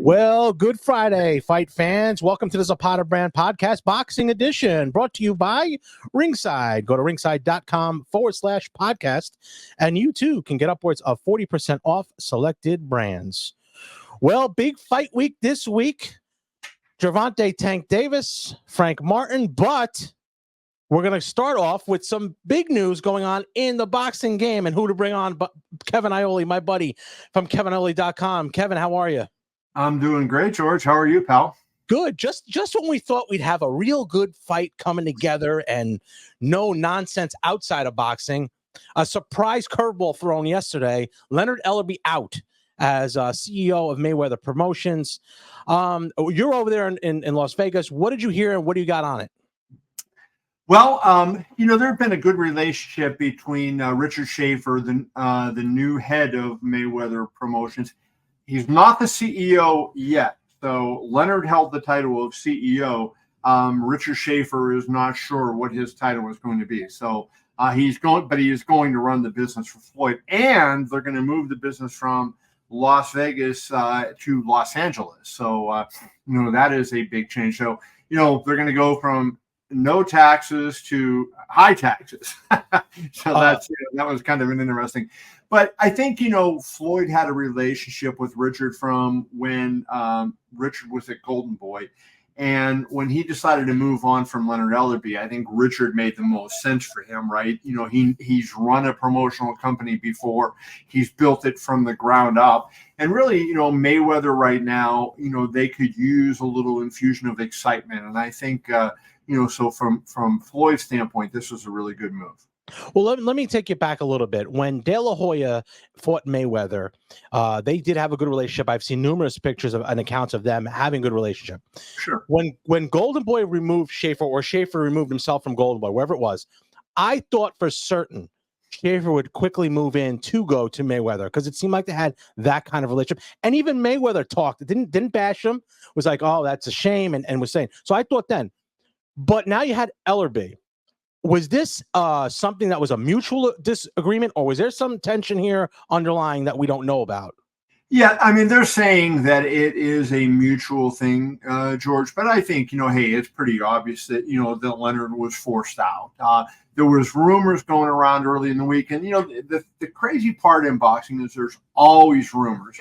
Well, good Friday, fight fans. Welcome to the Zapata Brand Podcast Boxing Edition, brought to you by Ringside. Go to ringside.com/podcast, and you too can get upwards of 40% off selected brands. Well, big fight week this week. Gervonta Tank Davis, Frank Martin, but we're going to start off with some big news going on in the boxing game and who to bring on. But Kevin Iole, my buddy from KevinIole.com. Kevin, how are you? I'm doing great, George. How are you, pal? Good. Just when we thought we'd have a real good fight coming together and no nonsense outside of boxing, a surprise curveball thrown yesterday. Leonard Ellerbe out as CEO of Mayweather Promotions. You're over there in Las Vegas. What did you hear and what do you got on it? Well, there had been a good relationship between Richard Schaefer, the new head of Mayweather Promotions. He's not the CEO yet. So Leonard held the title of CEO. Richard Schaefer is not sure what his title is going to be. So he is going to run the business for Floyd, and they're going to move the business from Las Vegas to Los Angeles. So that is a big change. So they're going to go from no taxes to high taxes. So that was kind of an interesting. But I think, Floyd had a relationship with Richard from when Richard was at Golden Boy. And when he decided to move on from Leonard Ellerbe, I think Richard made the most sense for him, right? He's run a promotional company before. He's built it from the ground up. And really, Mayweather right now, they could use a little infusion of excitement. And I think, so from Floyd's standpoint, this was a really good move. Well, let me take you back a little bit. When De La Hoya fought Mayweather, they did have a good relationship. I've seen numerous pictures and accounts of them having a good relationship. Sure. When Golden Boy removed Schaefer, or Schaefer removed himself from Golden Boy, wherever it was, I thought for certain Schaefer would quickly move in to go to Mayweather because it seemed like they had that kind of relationship. And even Mayweather talked, didn't bash him, was like, oh, that's a shame, and was saying. So I thought then. But now you had Ellerbe. Was this something that was a mutual disagreement, or was there some tension here underlying that we don't know about? Yeah, I mean, they're saying that it is a mutual thing, George. But I think, hey, it's pretty obvious that, that Leonard was forced out. There was rumors going around early in the week. And, the crazy part in boxing is there's always rumors.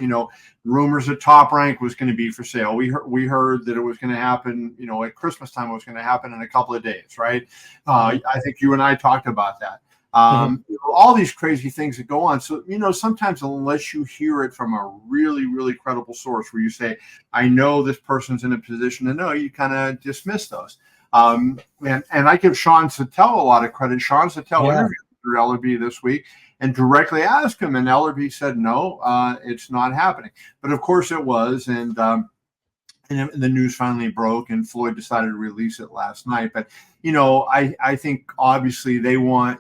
Rumors that Top Rank was going to be for sale. We heard that it was going to happen, at Christmas time, it was going to happen in a couple of days, right? I think you and I talked about that. All these crazy things that go on. So, sometimes unless you hear it from a really, really credible source where you say, I know this person's in a position to know, you kind of dismiss those. And I give Sean Sattel a lot of credit. Sean Sattel interviewed Ellerbe this week and directly asked him, and Ellerbe said, no, it's not happening. But of course it was. And the news finally broke, and Floyd decided to release it last night. But, I think obviously they want,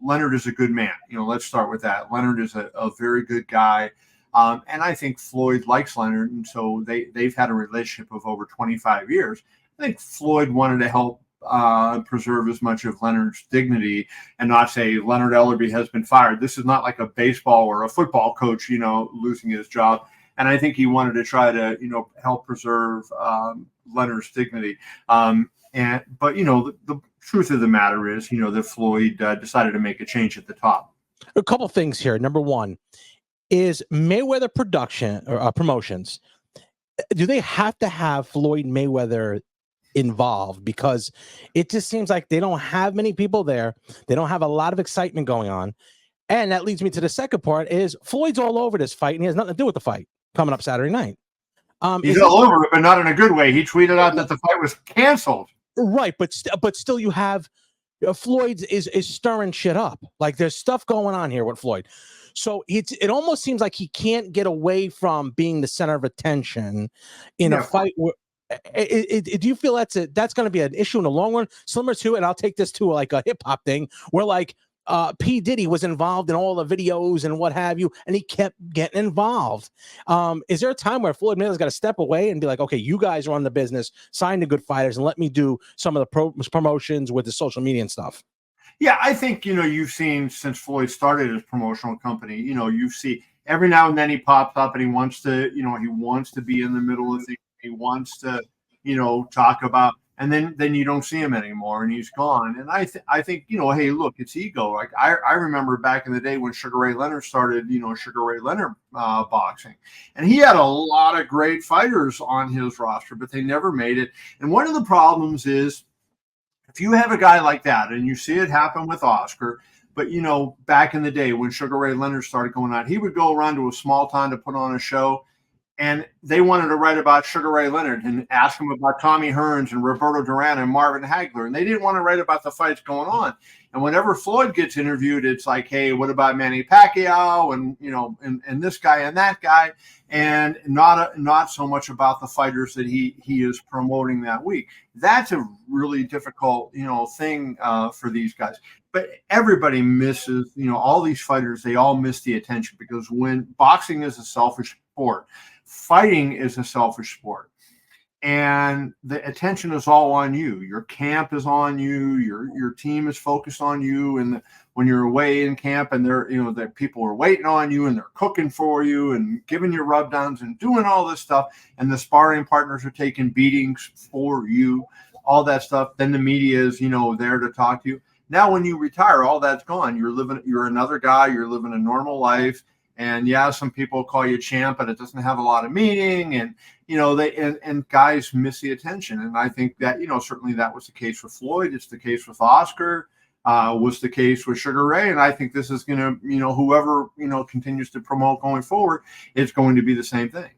Leonard is a good man. Let's start with that. Leonard is a very good guy. And I think Floyd likes Leonard. And so they've had a relationship of over 25 years. I think Floyd wanted to help preserve as much of Leonard's dignity and not say Leonard Ellerbe has been fired. This is not like a baseball or a football coach, losing his job. And I think he wanted to try to, help preserve Leonard's dignity. But the truth of the matter is, that Floyd decided to make a change at the top. A couple things here. Number one, is Mayweather Promotions, do they have to have Floyd Mayweather involved? Because it just seems like they don't have many people there. They don't have a lot of excitement going on. And that leads me to the second part is Floyd's all over this fight, and he has nothing to do with the fight coming up Saturday night. He's all over it, but not in a good way. He tweeted out that the fight was canceled. Right, but still you have Floyd is stirring shit up. Like there's stuff going on here with Floyd. So it almost seems like he can't get away from being the center of attention in a fight. Do you feel that's going to be an issue in the long run? Similar to, and I'll take this to like a hip hop thing, where like P. Diddy was involved in all the videos and what have you, and he kept getting involved. Is there a time where Floyd Mayweather's got to step away and be like, okay, you guys run the business, sign the good fighters, and let me do some of the promotions with the social media and stuff? Yeah, I think, you've seen since Floyd started his promotional company, you see every now and then he pops up and he wants to, he wants to be in the middle of things. He wants to, talk about, and then you don't see him anymore and he's gone. And I think, hey, look, it's ego. Like I remember back in the day when Sugar Ray Leonard started, Sugar Ray Leonard boxing, and he had a lot of great fighters on his roster, but they never made it. And one of the problems is, if you have a guy like that, and you see it happen with Oscar, but back in the day when Sugar Ray Leonard started going on, he would go around to a small town to put on a show, and they wanted to write about Sugar Ray Leonard and ask him about Tommy Hearns and Roberto Duran and Marvin Hagler, and they didn't want to write about the fights going on. And whenever Floyd gets interviewed, it's like, hey, what about Manny Pacquiao and and this guy and that guy, and not so much about the fighters that he is promoting that week. That's a really difficult thing for these guys. But everybody misses, all these fighters, they all miss the attention, because when boxing is a selfish sport, fighting is a selfish sport. And the attention is all on you. Your camp is on you. Your team is focused on you. And when you're away in camp, and that people are waiting on you, and they're cooking for you and giving you rub downs and doing all this stuff, and the sparring partners are taking beatings for you, all that stuff. Then the media is there to talk to you. Now, when you retire, all that's gone. You're another guy. You're living a normal life. And yeah, some people call you champ, but it doesn't have a lot of meaning. And, and guys miss the attention. And I think that, certainly that was the case with Floyd. It's the case with Oscar, was the case with Sugar Ray. And I think this is going to, whoever, continues to promote going forward, it's going to be the same thing.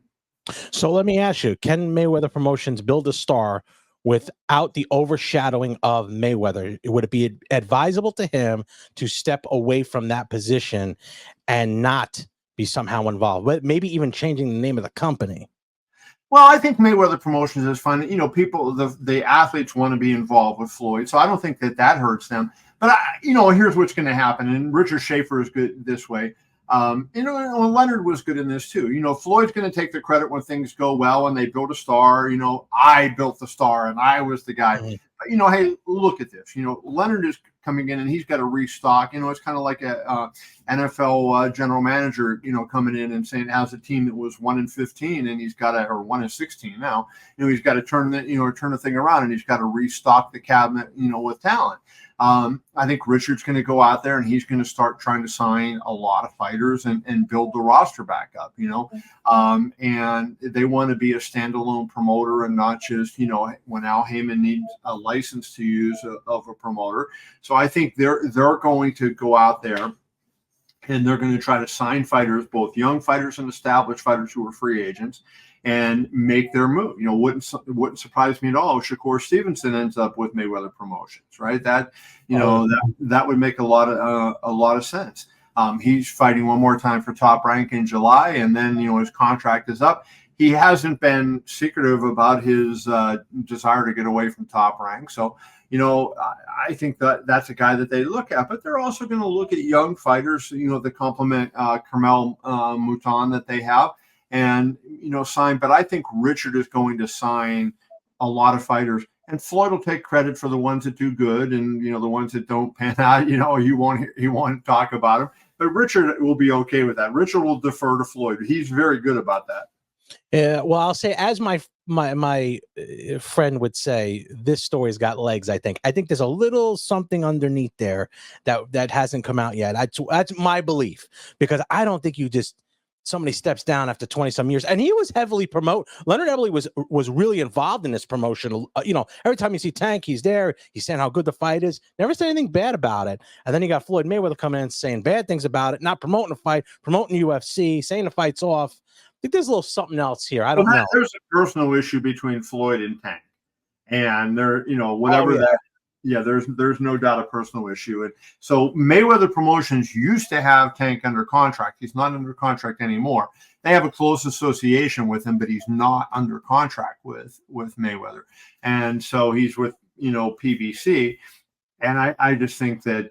So let me ask you, can Mayweather Promotions build a star without the overshadowing of Mayweather? Would it be advisable to him to step away from that position and not be somehow involved, maybe even changing the name of the company? Well, I think Mayweather Promotions is fun. People, the athletes want to be involved with Floyd, so I don't think that hurts them. But here's what's going to happen, and Richard Schaefer is good this way. Leonard was good in this too. Floyd's going to take the credit when things go well and they build a star. I built the star and I was the guy. Mm-hmm. But, hey, look at this. Leonard is coming in and he's got to restock. It's kind of like a NFL general manager, coming in and saying, has a team that was 1-15 and he's got to, or 1-16 now. He's got to turn the thing around, and he's got to restock the cabinet, with talent. I think Richard's going to go out there and he's going to start trying to sign a lot of fighters and build the roster back up, and they want to be a standalone promoter and not just, when Al Heyman needs a license to use of a promoter. So I think they're going to go out there and they're going to try to sign fighters, both young fighters and established fighters who are free agents, and make their move. Wouldn't surprise me at all if Shakur Stevenson ends up with Mayweather Promotions, right? That that would make a lot of sense. He's fighting one more time for Top Rank in July, and then his contract is up. He hasn't been secretive about his desire to get away from Top Rank, so I think that's a guy that they look at. But they're also going to look at young fighters, that complement Carmel Mouton that they have, and sign. But I think Richard is going to sign a lot of fighters, and Floyd will take credit for the ones that do good, and the ones that don't pan out. He won't talk about them. But Richard will be okay with that. Richard will defer to Floyd. He's very good about that. Yeah, well, I'll say, as my friend would say, this story's got legs. I think there's a little something underneath there that hasn't come out yet. That's my belief, because I don't think somebody steps down after 20 some years, and he was heavily promoted. Leonard Ellerbe was really involved in this promotion. Every time you see Tank, he's there. He's saying how good the fight is. Never said anything bad about it. And then you got Floyd Mayweather coming in saying bad things about it, not promoting the fight, promoting UFC, saying the fight's off. I think there's a little something else here. I don't know. There's a personal issue between Floyd and Tank, and there, whatever that. Yeah, there's no doubt a personal issue. And so Mayweather Promotions used to have Tank under contract. He's not under contract anymore. They have a close association with him, but he's not under contract with Mayweather. And so he's with, PBC. And I just think that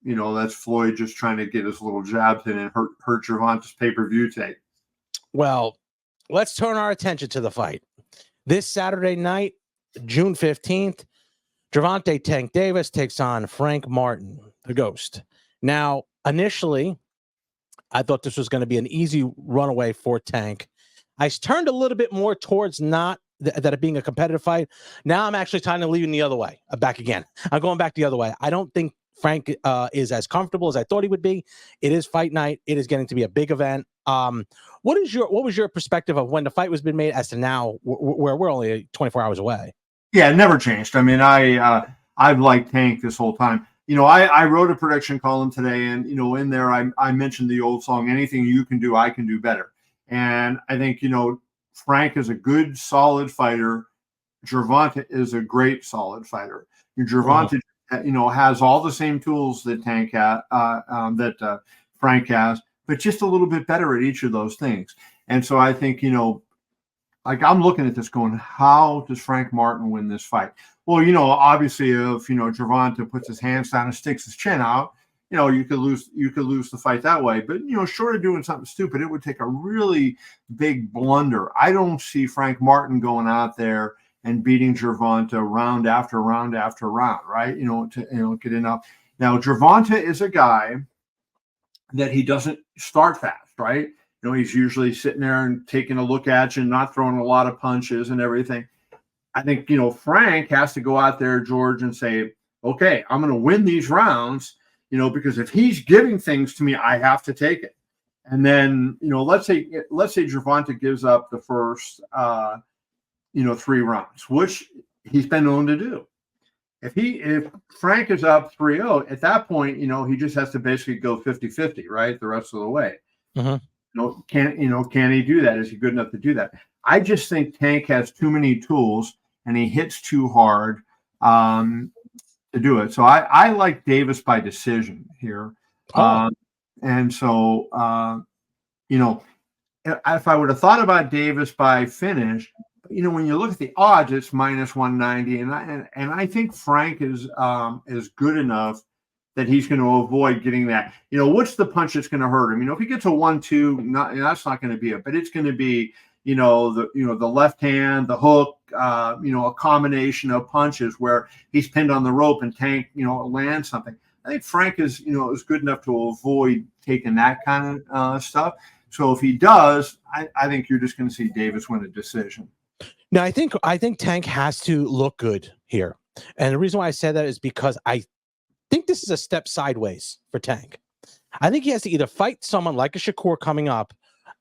that's Floyd just trying to get his little jabs in and hurt Gervonta's pay-per-view take. Well, let's turn our attention to the fight. This Saturday night, June 15th, Gervonta Tank Davis takes on Frank Martin, the Ghost. Now, initially, I thought this was going to be an easy runaway for Tank. I turned a little bit more towards not that it being a competitive fight. Now I'm actually trying to lean the other way, back again. I'm going back the other way. I don't think Frank is as comfortable as I thought he would be. It is fight night. It is getting to be a big event. What was your perspective of when the fight was being made as to now, where we're only 24 hours away? Yeah, it never changed. I mean, I've liked Tank this whole time. I wrote a prediction column today, and in there I mentioned the old song, "Anything you can do, I can do better." And I think Frank is a good, solid fighter. Gervonta is a great, solid fighter. Gervonta, has all the same tools that Tank that Frank has, but just a little bit better at each of those things. And so I think like I'm looking at this going, how does Frank Martin win this fight? Well, obviously if Gervonta puts his hands down and sticks his chin out, you could lose the fight that way. But short of doing something stupid, it would take a really big blunder. I don't see Frank Martin going out there and beating Gervonta round after round after round, right? To get enough. Now Gervonta is a guy that he doesn't start fast, right? He's usually sitting there and taking a look at you and not throwing a lot of punches and everything. I think, Frank has to go out there, George, and say, okay, I'm going to win these rounds, because if he's giving things to me, I have to take it. And then, let's say Gervonta gives up the first, 3 rounds, which he's been known to do. If Frank is up 3-0, at that point, he just has to basically go 50-50, right? The rest of the way. Mm-hmm. Can he do that? Is he good enough to do that? I just think Tank has too many tools and he hits too hard to do it. So I like Davis by decision here. And so, if I would have thought about Davis by finish, when you look at the odds, it's -190. And I think Frank is good enough that he's going to avoid getting that. What's the punch that's going to hurt him? If he gets a 1-2, that's not going to be it. But it's going to be, the left hand, the hook, a combination of punches where he's pinned on the rope and Tank, lands something. I think Frank is good enough to avoid taking that kind of stuff. So if he does, I think you're just going to see Davis win a decision. Now, I think Tank has to look good here. And the reason why I said that is because I think this is a step sideways for Tank. I think he has to either fight someone like a Shakur coming up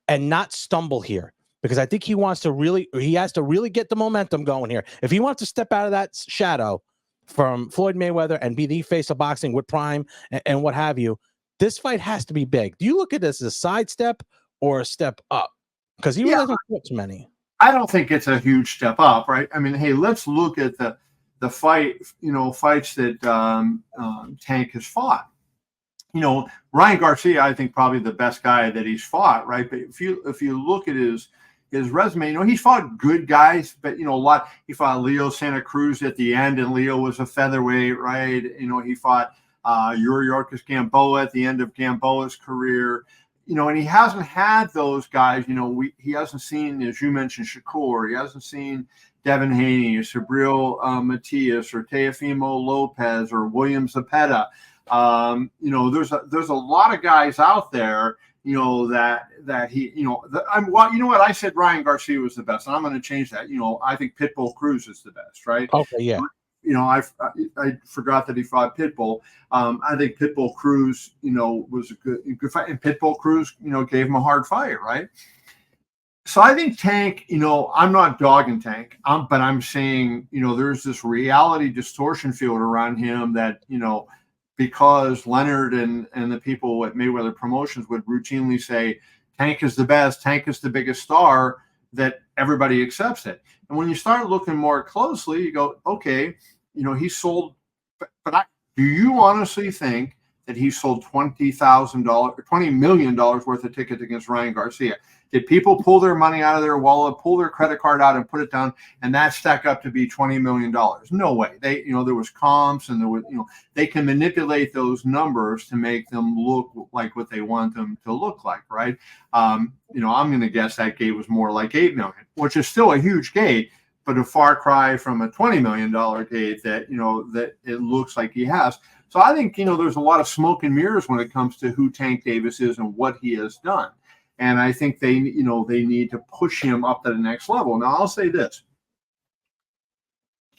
and not stumble here, because I think he has to really get the momentum going here. If he wants to step out of that shadow from Floyd Mayweather and be the face of boxing with Prime and what have you, this fight has to be big. Do you look at this as a sidestep or a step up? Because he really doesn't put too many. I don't think it's a huge step up, right? I mean, hey, let's look at the fights that Tank has fought. Ryan Garcia, I think probably the best guy that he's fought, right? But if you look at his resume, he's fought good guys, but a lot. He fought Leo Santa Cruz at the end, and Leo was a featherweight, right? He fought Yuriorkis Gamboa at the end of Gamboa's career. And he hasn't had those guys. He hasn't seen, as you mentioned, Shakur. He hasn't seen Devin Haney, or Sabril Matias, or Teofimo Lopez, or William Zepeda. There's a lot of guys out there, that he, what I said Ryan Garcia was the best, and I'm going to change that. I think Pitbull Cruz is the best, right? Okay, yeah. I forgot that he fought Pitbull. I think Pitbull Cruz, was a good fight, and Pitbull Cruz, gave him a hard fight, right? So I think Tank, I'm not dogging Tank, but I'm saying, there's this reality distortion field around him that, because Leonard and the people at Mayweather Promotions would routinely say Tank is the best, Tank is the biggest star, that everybody accepts it. And when you start looking more closely, you go, okay, he sold, but do you honestly think that he sold $20 million worth of tickets against Ryan Garcia? Did people pull their money out of their wallet, pull their credit card out and put it down, and that stack up to be $20 million? No way. They, there was comps, and there was, they can manipulate those numbers to make them look like what they want them to look like, right? I'm going to guess that gate was more like $8 million, which is still a huge gate, but a far cry from a $20 million gate that, that it looks like he has. So I think, there's a lot of smoke and mirrors when it comes to who Tank Davis is and what he has done. And I think they need to push him up to the next level. Now, I'll say this.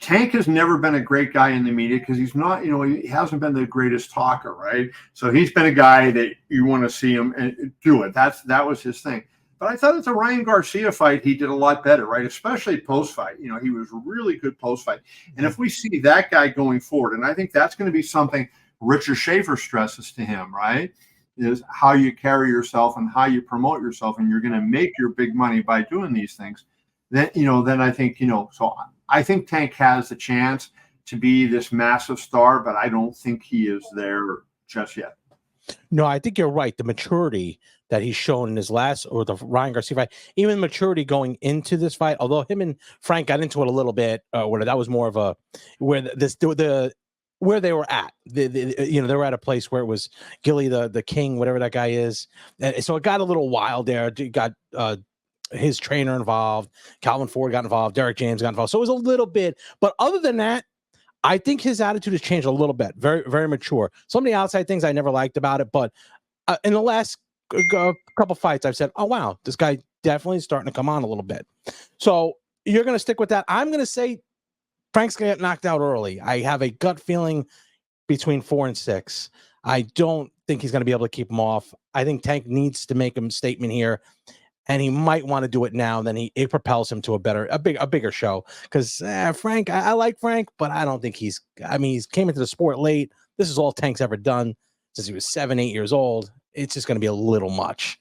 Tank has never been a great guy in the media because he's not, he hasn't been the greatest talker, right? So he's been a guy that you want to see him do it. That was his thing. But I thought at the Ryan Garcia fight, he did a lot better, right? Especially post-fight. He was really good post-fight. And if we see that guy going forward, and I think that's going to be something Richard Schaefer stresses to him, right, is how you carry yourself and how you promote yourself, and you're going to make your big money by doing these things. Then, then I think, so I think Tank has a chance to be this massive star, but I don't think he is there just yet. No, I think you're right. The maturity that he's shown in his last, or the Ryan Garcia fight, even maturity going into this fight, although him and Frank got into it a little bit, where that was more of a, where where they were at, they were at a place where it was Gilly, the king, whatever that guy is. And so it got a little wild there. It got, his trainer involved, Calvin Ford got involved, Derek James got involved. So it was a little bit, but other than that, I think his attitude has changed a little bit. Very, very mature. Some of the outside things I never liked about it, but in the last couple fights, I've said, oh, wow, this guy definitely is starting to come on a little bit. So you're going to stick with that. I'm going to say Frank's going to get knocked out early. I have a gut feeling between 4 and 6. I don't think he's going to be able to keep him off. I think Tank needs to make a statement here, and he might want to do it now. Then it propels him to a bigger show. Because Frank, I like Frank, but I don't think he's came into the sport late. This is all Tank's ever done since he was 7, 8 years old. It's just going to be a little much.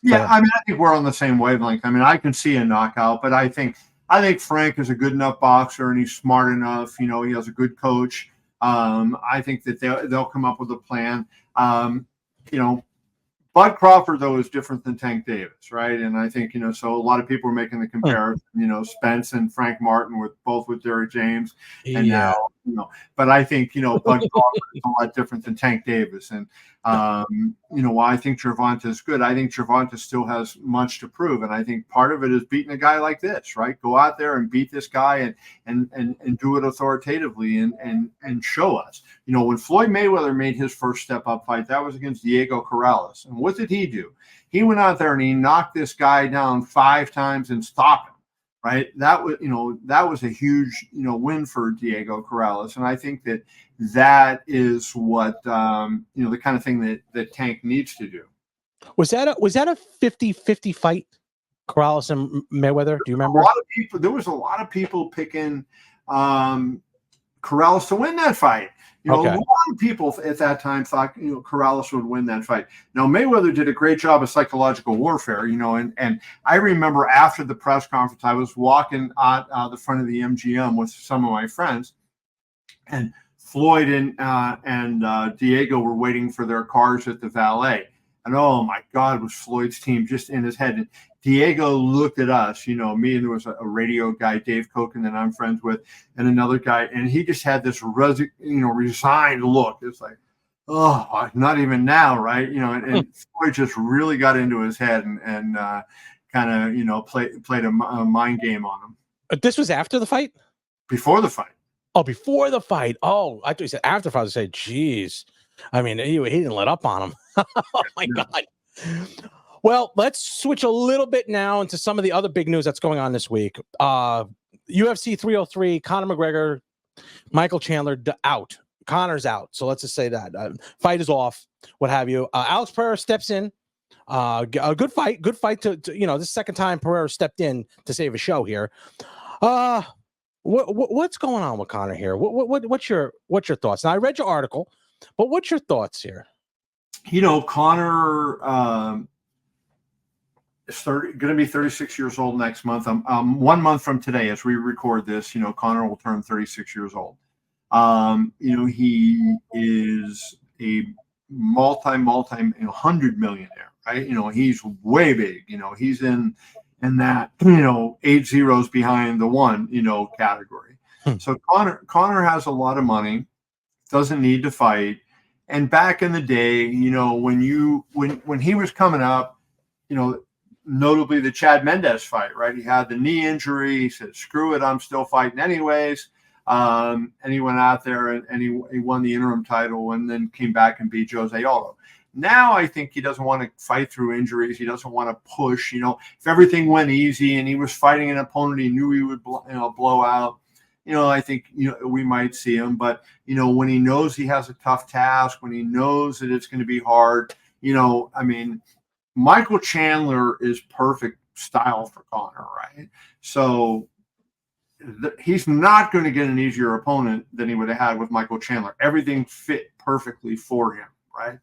Yeah, I think we're on the same wavelength. I can see a knockout, but I think Frank is a good enough boxer, and he's smart enough. He has a good coach. I think that they'll come up with a plan. Bud Crawford, though, is different than Tank Davis, right? And I think, so a lot of people are making the comparison, Spence and Frank Martin both with Derek James. And now, but I think, Bud Crawford is a lot different than Tank Davis. And, while I think Gervonta is good, I think Gervonta still has much to prove. And I think part of it is beating a guy like this, right? Go out there and beat this guy and do it authoritatively and show us. When Floyd Mayweather made his first step up fight, that was against Diego Corrales. And what did he do? He went out there and he knocked this guy down 5 times and stopped him, right? That was a huge, win for Diego Corrales. And I think that is what, the kind of thing that Tank needs to do. Was that a 50-50 fight, Corrales and Mayweather? Do you remember? There was a lot of people picking Corrales to win that fight. Okay. A lot of people at that time thought, Corrales would win that fight. Now, Mayweather did a great job of psychological warfare, and I remember after the press conference, I was walking at the front of the MGM with some of my friends, and Floyd and Diego were waiting for their cars at the valet. And oh my God, was Floyd's team just in his head. And Diego looked at us, me, and there was a radio guy, Dave Koken, that I'm friends with, and another guy, and he just had this resigned look. It's like, oh, not even now, right? And Floyd just really got into his head and kind of played a mind game on him. This was after the fight? Before the fight. Oh, before the fight. Oh, I thought you said after the fight. I said, geez. He didn't let up on him. Oh my God. Well, let's switch a little bit now into some of the other big news that's going on this week. UFC 303, Conor McGregor, Michael Chandler out. Conor's out. So let's just say that. Fight is off, what have you. Alex Pereira steps in. A good fight. Good fight to this is the second time Pereira stepped in to save a show here. What's going on with Conor here? What's your thoughts? Now, I read your article, but what's your thoughts here? Conor is going to be 36 years old next month. 1 month from today, as we record this, Conor will turn 36 years old. He is a multi $100 millionaire, right? He's way big. He's in that 8 zeros behind the one category. Hmm. So Conor has a lot of money, doesn't need to fight. And back in the day, when he was coming up, notably the Chad Mendes fight, right? He had the knee injury. He said, "Screw it, I'm still fighting anyways." And he went out there and he won the interim title and then came back and beat Jose Aldo. Now I think he doesn't want to fight through injuries. He doesn't want to push. If everything went easy and he was fighting an opponent he knew he would blow out, I think we might see him. But when he knows he has a tough task, when he knows that it's going to be hard, I mean, Michael Chandler is perfect style for Conor, right? So he's not going to get an easier opponent than he would have had with Michael Chandler. Everything fit perfectly for him, right?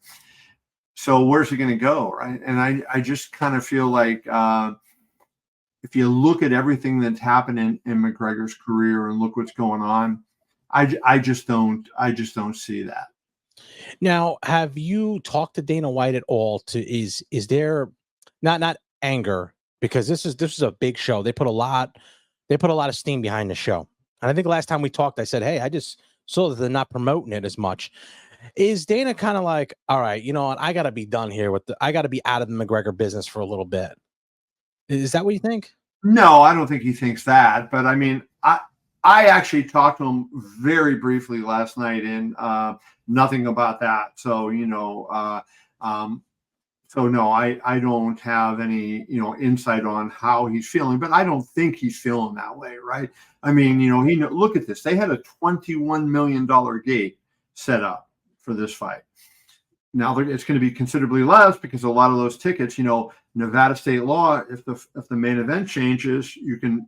So where's he going to go, right? And I just kind of feel like if you look at everything that's happened in McGregor's career and look what's going on, I just don't see that. Now, have you talked to Dana White at all? Is there not anger, because this is a big show. They put a lot of steam behind the show. And I think last time we talked, I said, hey, I just saw that they're not promoting it as much. Is Dana kind of like, all right, you know what? I got to be done here I got to be out of the McGregor business for a little bit. Is that what you think? No, I don't think he thinks that. But I mean, I actually talked to him very briefly last night, and nothing about that. So so no, I don't have any insight on how he's feeling, but I don't think he's feeling that way, right? I mean, look at this. They had a $21 million gate set up for this fight. Now it's going to be considerably less because a lot of those tickets, Nevada state law, if the main event changes, you can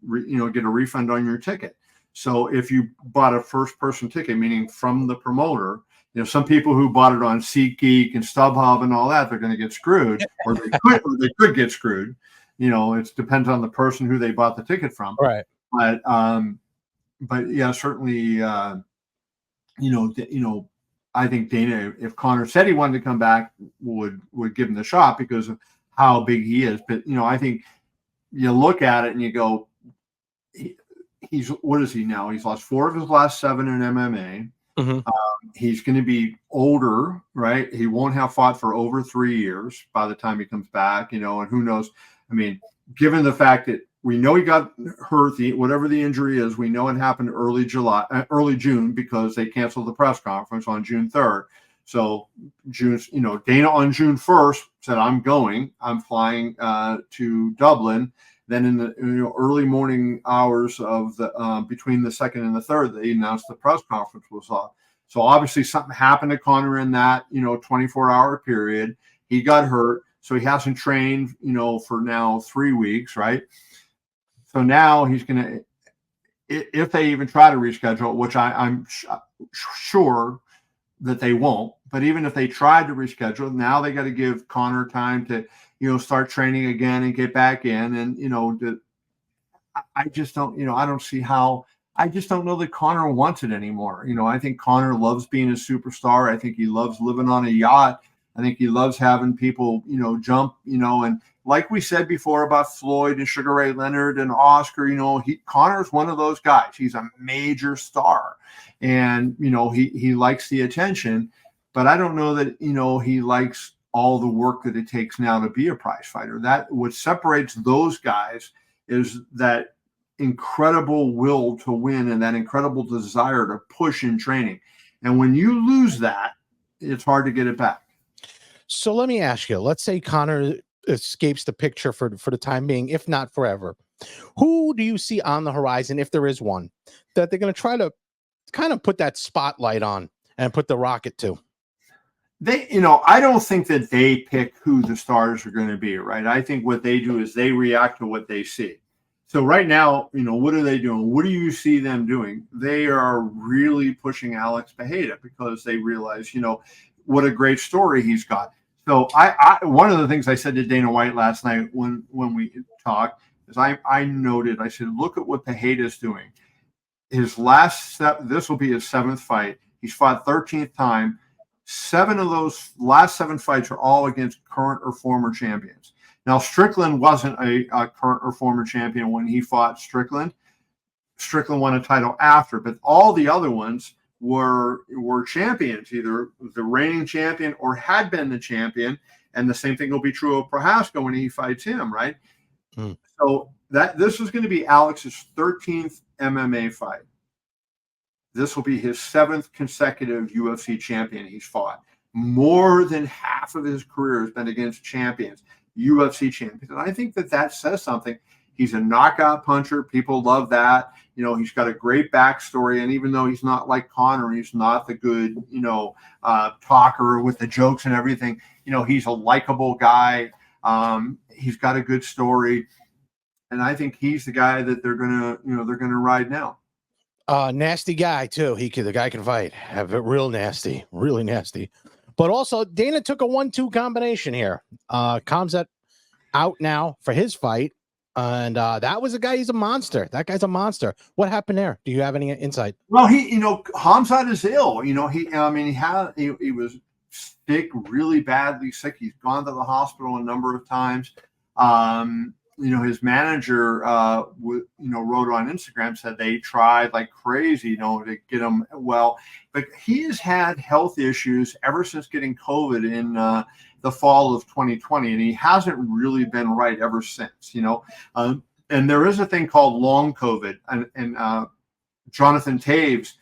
get a refund on your ticket. So if you bought a first person ticket, meaning from the promoter, some people who bought it on SeatGeek and StubHub and all that, they're going to get screwed, or they could get screwed. It depends on the person who they bought the ticket from. Right. But yeah, certainly, I think Dana, if Conor said he wanted to come back, would give him the shot because of how big he is. But I think you look at it and you go, he's what is he now? He's lost 4 of his last 7 in MMA. Mm-hmm. He's going to be older, right? He won't have fought for over 3 years by the time he comes back, and who knows? I mean, given the fact that we know he got hurt, whatever the injury is, we know it happened early June because they canceled the press conference on June 3rd. So Dana on June 1st said, I'm flying to Dublin. Then in the early morning hours of the between the 2nd and the 3rd, they announced the press conference was off. So obviously something happened to Conor in that 24-hour period. He got hurt, so he hasn't trained for now 3 weeks, right? So now he's gonna, if they even try to reschedule, which I'm sure that they won't. But even if they tried to reschedule, now they got to give Conor time to start training again and get back in. And I just don't I don't see how. I just don't know that Conor wants it anymore. I think Conor loves being a superstar. I think he loves living on a yacht. I think he loves having people jump and like we said before about Floyd and Sugar Ray Leonard and Oscar, Conor's one of those guys. He's a major star, and he likes the attention, but I don't know that he likes all the work that it takes now to be a prize fighter. That what separates those guys is that incredible will to win and that incredible desire to push in training. And when you lose that, it's hard to get it back. So let me ask you, let's say Conor escapes the picture for the time being, if not forever. Who do you see on the horizon, if there is one, that they're going to try to kind of put that spotlight on and put the rocket to? They, I don't think that they pick who the stars are going to be, right? I think what they do is they react to what they see. So right now, what are they doing? What do you see them doing? They are really pushing Alex Pereira because they realize, what a great story he's got. So I one of the things I said to Dana White last night when we talked is I noted, I said, look at what Pereira is doing. His last step, this will be his 7th fight. He's fought 13th time, 7 of those last 7 fights are all against current or former champions. Now, Strickland wasn't a current or former champion when he fought Strickland. Strickland won a title after, but all the other ones were champions, either the reigning champion or had been the champion. And the same thing will be true of Prohaska when he fights him, right? So this is going to be Alex's 13th MMA fight. This will be his 7th consecutive UFC champion he's fought. More than half of his career has been against champions, UFC champions. And I think that says something. He's a knockout puncher. People love that. You know, he's got a great backstory. And even though he's not like Conor, he's not the good, talker with the jokes and everything, he's a likable guy. He's got a good story. And I think he's the guy that they're going to ride now. Nasty guy too. The guy can fight. Have it real nasty, really nasty. But also Dana took a 1-2 combination here. Khamzat out now for his fight. And that was a guy. He's a monster. That guy's a monster. What happened there? Do you have any insight? Well, Khamzat is ill. He was sick, really badly sick. He's gone to the hospital a number of times. His manager, wrote on Instagram, said they tried like crazy, to get him well, but he has had health issues ever since getting COVID in the fall of 2020, and he hasn't really been right ever since, and there is a thing called long COVID, and Jonathan Taves,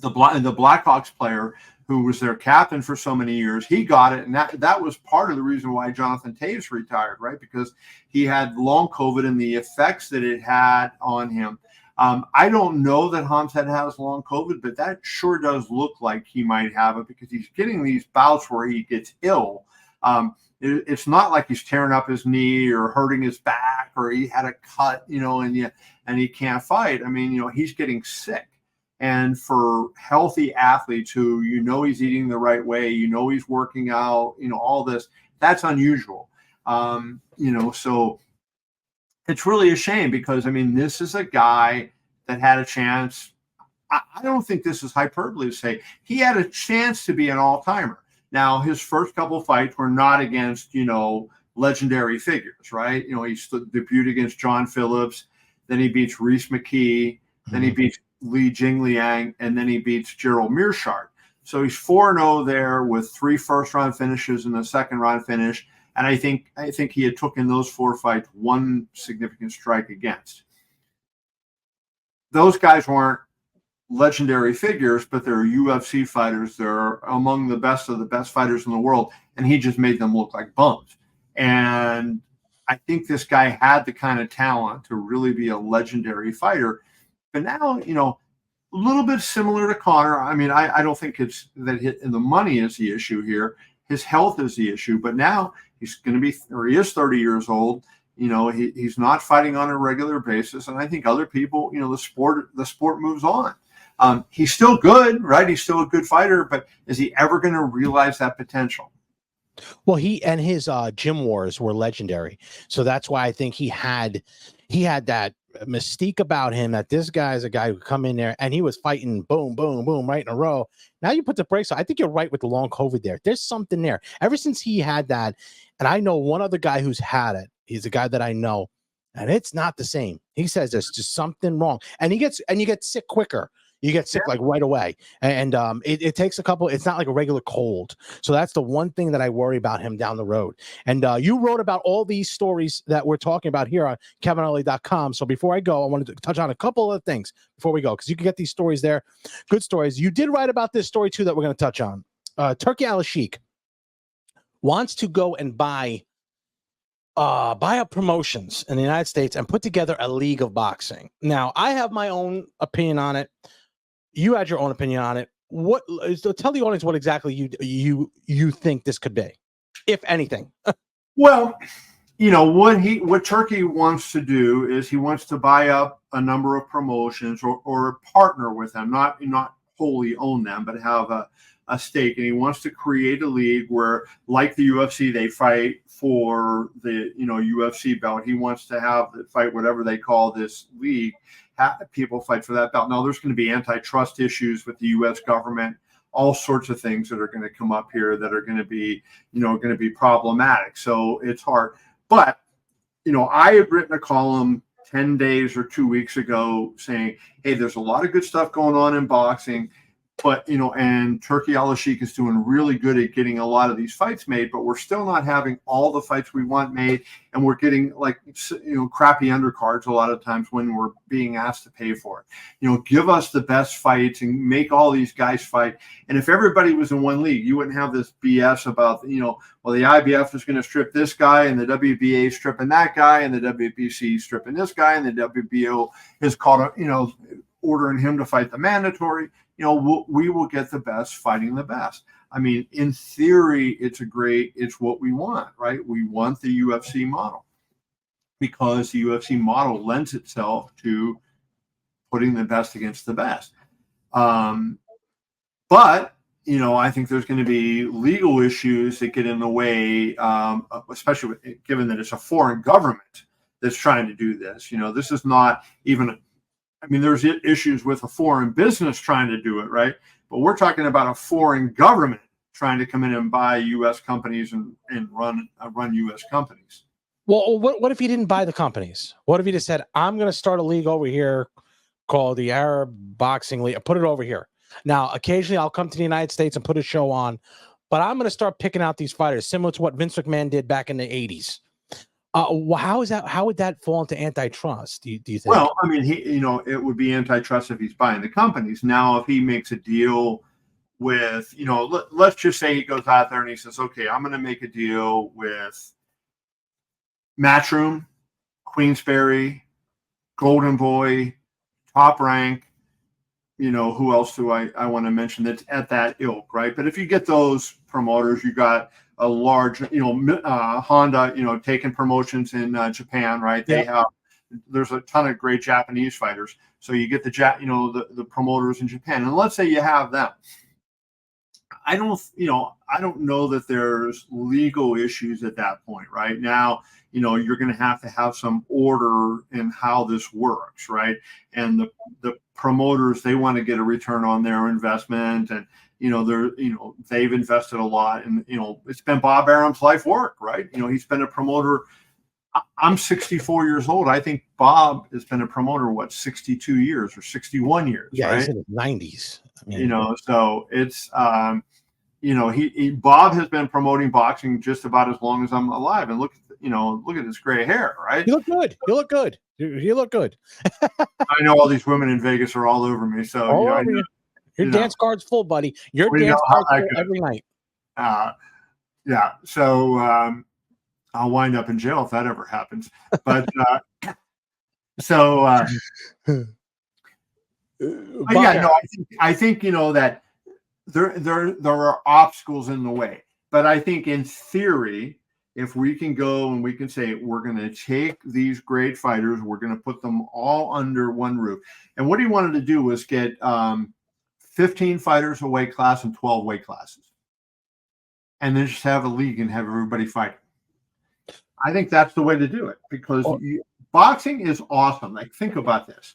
the Blackhawks player who was their captain for so many years, he got it, and that was part of the reason why Jonathan Taves retired, right? Because he had long COVID and the effects that it had on him. I don't know that Khamzat has long COVID, but that sure does look like he might have it because he's getting these bouts where he gets ill. It's not like he's tearing up his knee or hurting his back or he had a cut, and he can't fight. I mean, he's getting sick. And for healthy athletes who, he's eating the right way, he's working out, all this, that's unusual. So it's really a shame because, this is a guy that had a chance. I don't think this is hyperbole to say he had a chance to be an all-timer. Now, his first couple fights were not against, legendary figures, right? He debuted against John Phillips, then he beats Reese McKee, then he beats Li Jingliang, and then he beats Gerald Mearshart. So he's 4-0 there with 3 first-round finishes and a second-round finish. And I think he had took in those 4 fights 1 significant strike against. Those guys weren't legendary figures, but they're UFC fighters. They're among the best of the best fighters in the world, and he just made them look like bums. And I think this guy had the kind of talent to really be a legendary fighter. But now, a little bit similar to Conor. I don't think it's that the money is the issue here. His health is the issue. But now he is 30 years old. He's not fighting on a regular basis. And I think other people, the sport moves on. He's still good, right? He's still a good fighter. But is he ever going to realize that potential? Well, his gym wars were legendary. So that's why I think he had that mystique about him that this guy is a guy who come in there and he was fighting boom, boom, boom right in a row. Now you put the brakes on. I think you're right with the long COVID there. There's something there. Ever since he had that, and I know one other guy who's had it. He's a guy that I know, and it's not the same. He says there's just something wrong, and you get sick quicker. You get sick like right away. And it takes a couple. It's not like a regular cold. So that's the one thing that I worry about him down the road. And you wrote about all these stories that we're talking about here on KevinIole.com. So before I go, I wanted to touch on a couple of things before we go, because you can get these stories there. Good stories. You did write about this story, too, that we're going to touch on. Turki Al-Sheikh wants to go and buy up promotions in the United States and put together a league of boxing. Now, I have my own opinion on it. You had your own opinion on it. So tell the audience what exactly you think this could be, if anything. Well, what Turki wants to do is he wants to buy up a number of promotions or partner with them, not wholly own them, but have a stake. And he wants to create a league where, like the UFC, they fight for the UFC belt. He wants to have the fight, whatever they call this league, have people fight for that belt. Now, there's going to be antitrust issues with the U.S. government all sorts of things that are going to come up here that are going to be, going to be problematic. So it's hard. But, I had written a column 10 days or 2 weeks ago saying, hey, there's a lot of good stuff going on in boxing. But, and Turki Al-Sheikh is doing really good at getting a lot of these fights made, but we're still not having all the fights we want made. And we're getting crappy undercards a lot of times when we're being asked to pay for it. Give us the best fights and make all these guys fight. And if everybody was in one league, you wouldn't have this BS about, well, the IBF is going to strip this guy and the WBA is stripping that guy and the WBC is stripping this guy and the WBO is called, ordering him to fight the mandatory. We will get the best fighting the best. I mean, in theory, it's what we want, right? We want the UFC model because the UFC model lends itself to putting the best against the best. But, I think there's going to be legal issues that get in the way, especially given that it's a foreign government that's trying to do this. This is not even there's issues with a foreign business trying to do it, right? But we're talking about a foreign government trying to come in and buy U.S. companies and run U.S. companies. Well, what if he didn't buy the companies? What if he just said, I'm going to start a league over here called the Arab Boxing League, put it over here. Now, occasionally I'll come to the United States and put a show on, but I'm going to start picking out these fighters, similar to what Vince McMahon did back in the 80s. How is that? How would that fall into antitrust? Do you think? Well, it would be antitrust if he's buying the companies. Now, if he makes a deal with, let's just say he goes out there and he says, okay, I'm going to make a deal with Matchroom, Queensberry, Golden Boy, Top Rank. Who else do I want to mention that's at that ilk, right? But if you get those promoters, you got a large, Honda, taking promotions in Japan, right? There's a ton of great Japanese fighters. So you get the promoters in Japan, and let's say you have them. I don't know that there's legal issues at that point, right? Now, you're going to have some order in how this works, right? And the promoters, they want to get a return on their investment, and they've invested a lot, and it's been Bob Arum's life work, right? He's been a promoter. I'm 64 years old. I think Bob has been a promoter 62 years or 61 years. Yeah, right? he's in his 90s. So it's Bob has been promoting boxing just about as long as I'm alive, and look at his gray hair, right? You look good. You look good. You look good. I know all these women in Vegas are all over me, so I know. Your dance card's full, buddy. Your dance card's full every night. Yeah. So I'll wind up in jail if that ever happens. But I think that there are obstacles in the way. But I think in theory, if we can go and we can say we're going to take these great fighters, we're going to put them all under one roof. And what he wanted to do was get 15 fighters a weight class and 12 weight classes, and then just have a league and have everybody fighting. I think that's the way to do it, because boxing is awesome. Like, think about this.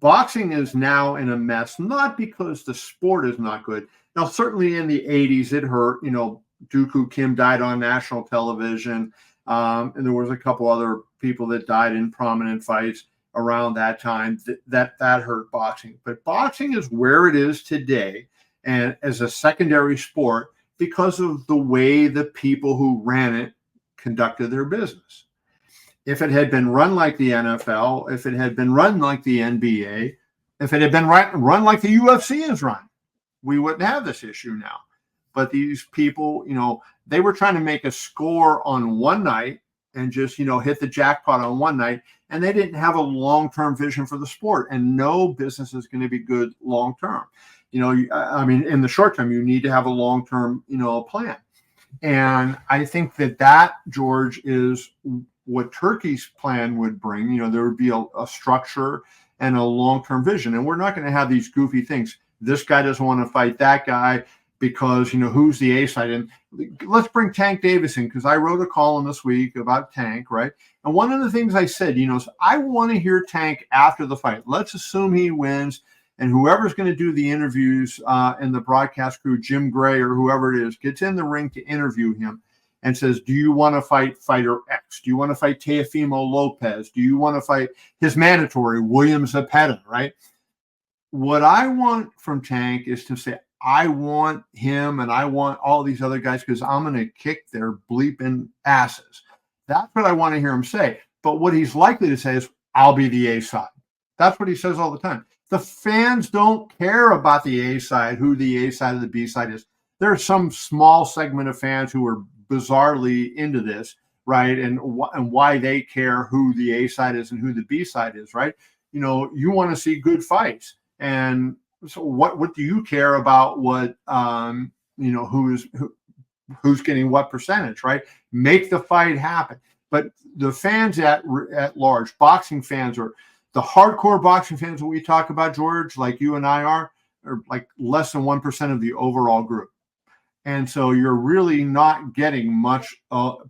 Boxing is now in a mess, not because the sport is not good. Now, certainly in the 80s, it hurt. Dooku Kim died on national television, and there was a couple other people that died in prominent fights around that time. That hurt boxing. But boxing is where it is today, and as a secondary sport, because of the way the people who ran it conducted their business. If it had been run like the NFL, if it had been run like the NBA, if it had been run like the UFC is run, we wouldn't have this issue now. But these people, they were trying to make a score on one night and just, hit the jackpot on one night. And they didn't have a long-term vision for the sport. And no business is going to be good long-term. In the short term, you need to have a long-term, plan. And I think that, George, is what Turkey's plan would bring. There would be a structure and a long-term vision. And we're not going to have these goofy things. This guy doesn't want to fight that guy because, who's the A side? And let's bring Tank Davis in, because I wrote a column this week about Tank, right? And one of the things I said, is I want to hear Tank after the fight. Let's assume he wins. and whoever's going to do the interviews in the broadcast crew, Jim Gray or whoever it is, gets in the ring to interview him and says, do you want to fight fighter X? Do you want to fight Teofimo Lopez? Do you want to fight his mandatory, William Zepeda, right? What I want from Tank is to say, I want him and I want all these other guys because I'm going to kick their bleeping asses. That's what I want to hear him say. But what he's likely to say is, I'll be the A side. That's what he says all the time. The fans don't care about the A side, who the A side of the B side is. There's some small segment of fans who are bizarrely into this, right? And why they care who the A side is and who the B side is, right? You know, you want to see good fights. And so what do you care about what, you know, who's getting what percentage, right? Make the fight happen. But the fans at large, boxing fans, or the hardcore boxing fans that we talk about, George, like you and I are like less than 1% of the overall group. And so you're really not getting much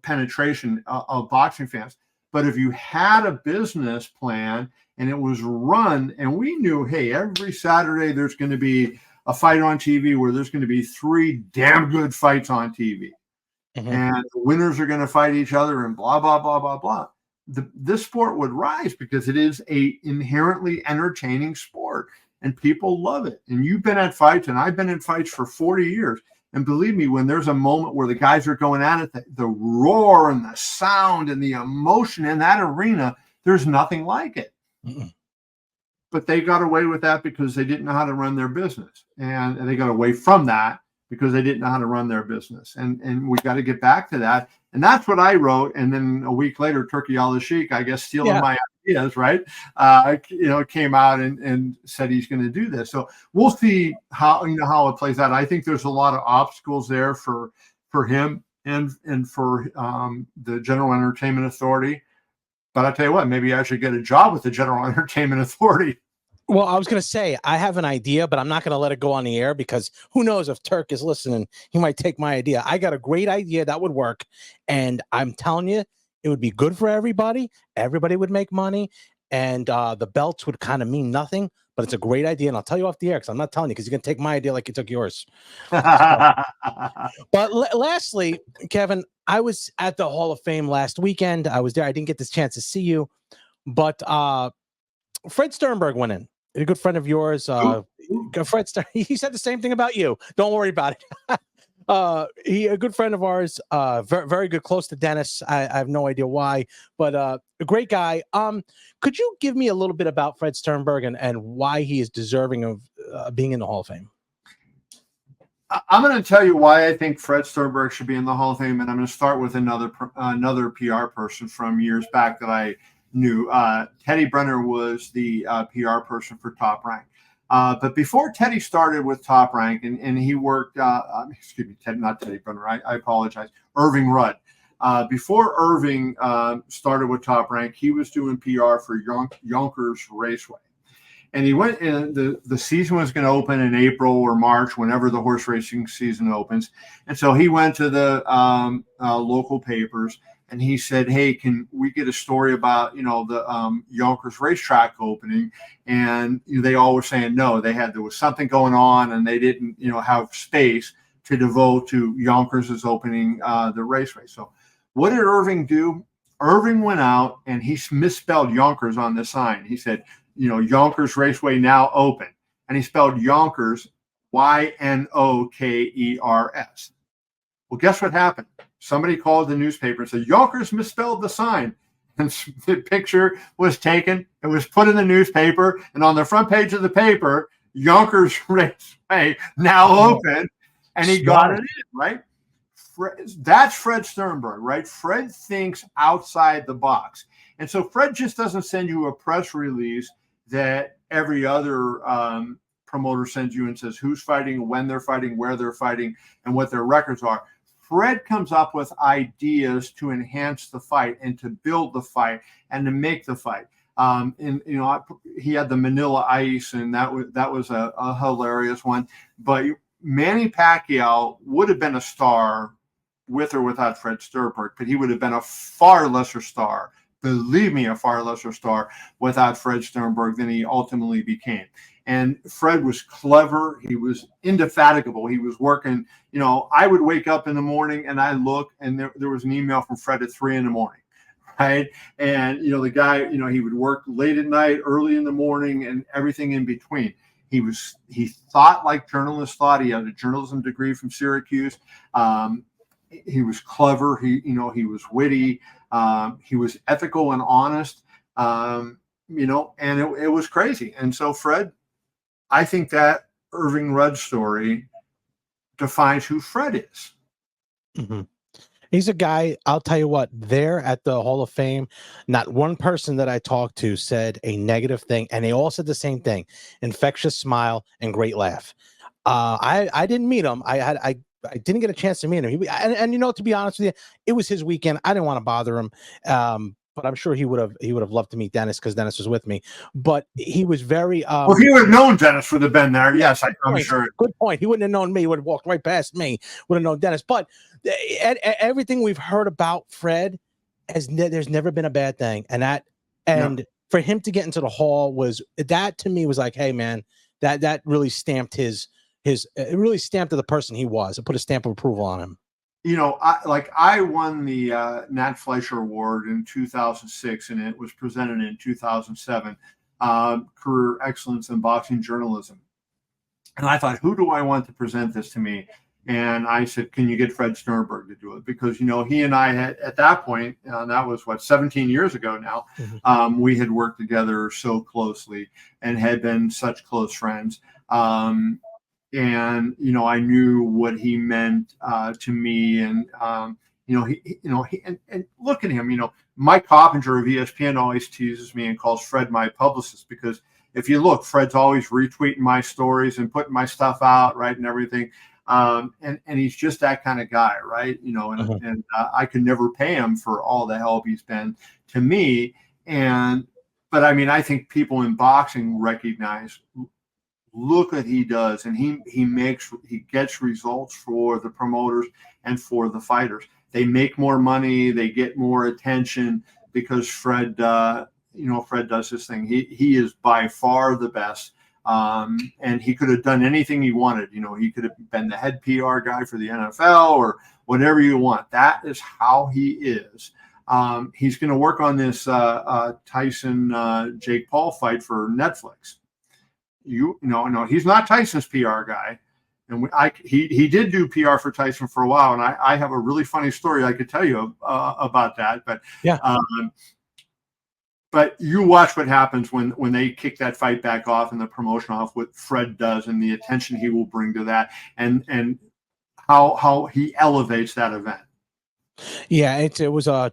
penetration of boxing fans. But if you had a business plan and it was run, and we knew, hey, every Saturday there's going to be a fight on TV where there's going to be 3 damn good fights on TV. Mm-hmm. And the winners are going to fight each other and blah, blah, blah, blah, blah. This sport would rise because it is a inherently entertaining sport and people love it. And you've been at fights and I've been in fights for 40 years. And believe me, when there's a moment where the guys are going at it, the roar and the sound and the emotion in that arena, there's nothing like it. Mm-hmm. But they got away with that because they didn't know how to run their business. And they got away from that because they didn't know how to run their business. And we got to get back to that. And that's what I wrote. And then a week later, Turkey Al-Sheikh, I guess, stealing my ideas, right? You know, came out and said he's going to do this. So we'll see how it plays out. I think there's a lot of obstacles there for him and for the General Entertainment Authority. But I tell you what, maybe I should get a job with the General Entertainment Authority. Well, I was going to say, I have an idea, but I'm not going to let it go on the air because who knows if Turk is listening, he might take my idea. I got a great idea that would work. And I'm telling you, it would be good for everybody. Everybody would make money. And the belts would kind of mean nothing, but it's a great idea. And I'll tell you off the air because I'm not telling you because you're going to take my idea like you took yours. But lastly, Kevin, I was at the Hall of Fame last weekend. I was there. I didn't get this chance to see you, but Fred Sternberg went in. A good friend of yours, Fred Stern. He said the same thing about you. Don't worry about it. A good friend of ours, very, very good, close to Dennis. I have no idea why, but a great guy. Could you give me a little bit about Fred Sternberg and why he is deserving of being in the Hall of Fame? I'm going to tell you why I think Fred Sternberg should be in the Hall of Fame, and I'm going to start with another PR person from years back that I knew. Teddy Brenner was the PR person for Top Rank. But before Teddy started with Top Rank, and he worked, excuse me, not Teddy Brenner, I apologize, Irving Rudd. Before Irving started with Top Rank, he was doing PR for Yonkers Raceway. And he went in, the season was going to open in April or March, whenever the horse racing season opens. And so he went to the local papers and he said, hey, can we get a story about, the Yonkers racetrack opening? And they all were saying no, there was something going on and they didn't, have space to devote to Yonkers' opening the raceway. So what did Irving do? Irving went out and he misspelled Yonkers on the sign. He said, Yonkers Raceway now open. And he spelled Yonkers, Yonkers. Well, guess what happened? Somebody called the newspaper and said, Yonkers misspelled the sign. And the picture was taken. It was put in the newspaper. And on the front page of the paper, Yonkers Raceway now open. And he got it in, right? That's Fred Sternberg, right? Fred thinks outside the box. And so Fred just doesn't send you a press release that every other promoter sends you and says who's fighting, when they're fighting, where they're fighting, and what their records are. Fred comes up with ideas to enhance the fight and to build the fight and to make the fight. He had the Manila Ice, and that was a hilarious one. But Manny Pacquiao would have been a star with or without Fred Sternberg, but he would have been a far lesser star believe me, a far lesser star without Fred Sternberg than he ultimately became. And Fred was clever. He was indefatigable. He was working. I would wake up in the morning and I look, and there was an email from Fred at 3 a.m, right? And the guy, he would work late at night, early in the morning, and everything in between. He thought like journalists thought. He had a journalism degree from Syracuse. He was clever. He was witty. He was ethical and honest. And it was crazy. And so Fred, I think that Irving Rudd story defines who Fred is. Mm-hmm. He's a guy, I'll tell you what, there at the Hall of Fame, not one person that I talked to said a negative thing, and they all said the same thing: infectious smile and great laugh. I didn't meet him. I didn't get a chance to meet him. And to be honest with you, it was his weekend. I didn't want to bother him. But I'm sure he would have loved to meet Dennis, because Dennis was with me. But he was very well, he would have known Dennis would have been there. Yes, I'm sure. Good point. He wouldn't have known me. He would have walked right past me. Would have known Dennis. But everything we've heard about Fred there's never been a bad thing. And for him to get into the Hall that to me was like, hey man, that really stamped it really stamped the person he was. It put a stamp of approval on him. I won the Nat Fleischer Award in 2006, and it was presented in 2007, Career Excellence in Boxing Journalism. And I thought, who do I want to present this to me? And I said, can you get Fred Sternberg to do it? Because, he and I had, at that point, that was 17 years ago now, mm-hmm. We had worked together so closely and had been such close friends. And I knew what he meant to me, and and look at him. Mike Coppinger of ESPN always teases me and calls Fred my publicist, because if you look, Fred's always retweeting my stories and putting my stuff out, right, and everything. And he's just that kind of guy, right? And I could never pay him for all the help he's been to me. But I mean, I think people in boxing recognize. Look what he does, and he gets results for the promoters and for the fighters. They make more money, they get more attention because Fred does this thing. He is by far the best, and he could have done anything he wanted. He could have been the head PR guy for the NFL or whatever you want. That is how he is. He's going to work on this Tyson Jake Paul fight for Netflix. No, he's not Tyson's PR guy, and he did do PR for Tyson for a while, and I have a really funny story I could tell you about that. But yeah, but you watch what happens when they kick that fight back off and the promotion off. What Fred does and the attention he will bring to that, and how he elevates that event. Yeah, it was a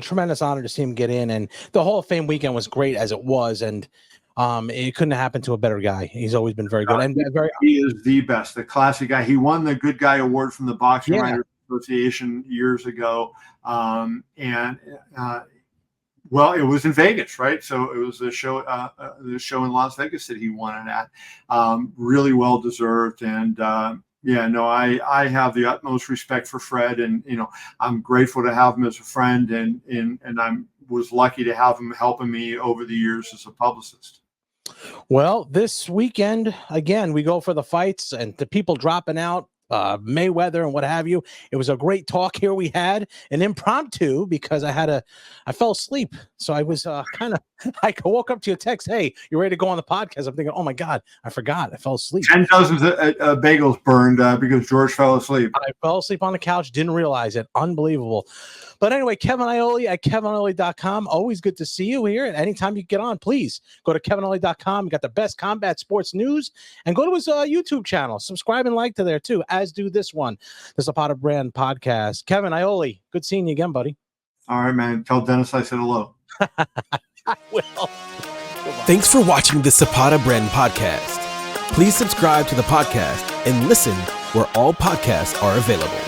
tremendous honor to see him get in, and the Hall of Fame weekend was great as it was, and. It couldn't happen to a better guy. He's always been very good. And he is the best, the classic guy. He won the Good Guy Award from the Boxing Writers Association years ago. It was in Vegas, right? So it was the show in Las Vegas that he won it at. Really well deserved. And I have the utmost respect for Fred, and I'm grateful to have him as a friend, and I was lucky to have him helping me over the years as a publicist. Well, this weekend, again, we go for the fights and the people dropping out, Mayweather and what have you. It was a great talk here. We had an impromptu because I fell asleep. So I was I woke up to your text. Hey, you ready to go on the podcast? I'm thinking, oh my God, I forgot. I fell asleep. 10 dozens of bagels burned because George fell asleep. I fell asleep on the couch. Didn't realize it. Unbelievable. But anyway, Kevin Iole at KevinIole.com. Always good to see you here. And anytime you get on, please go to KevinIole.com. You got the best combat sports news. And go to his YouTube channel. Subscribe and like to there too, as do this one, the Zapata Brand Podcast. Kevin Iole, good seeing you again, buddy. All right, man. Tell Dennis I said hello. I will. Thanks for watching the Zapata Brand Podcast. Please subscribe to the podcast and listen where all podcasts are available.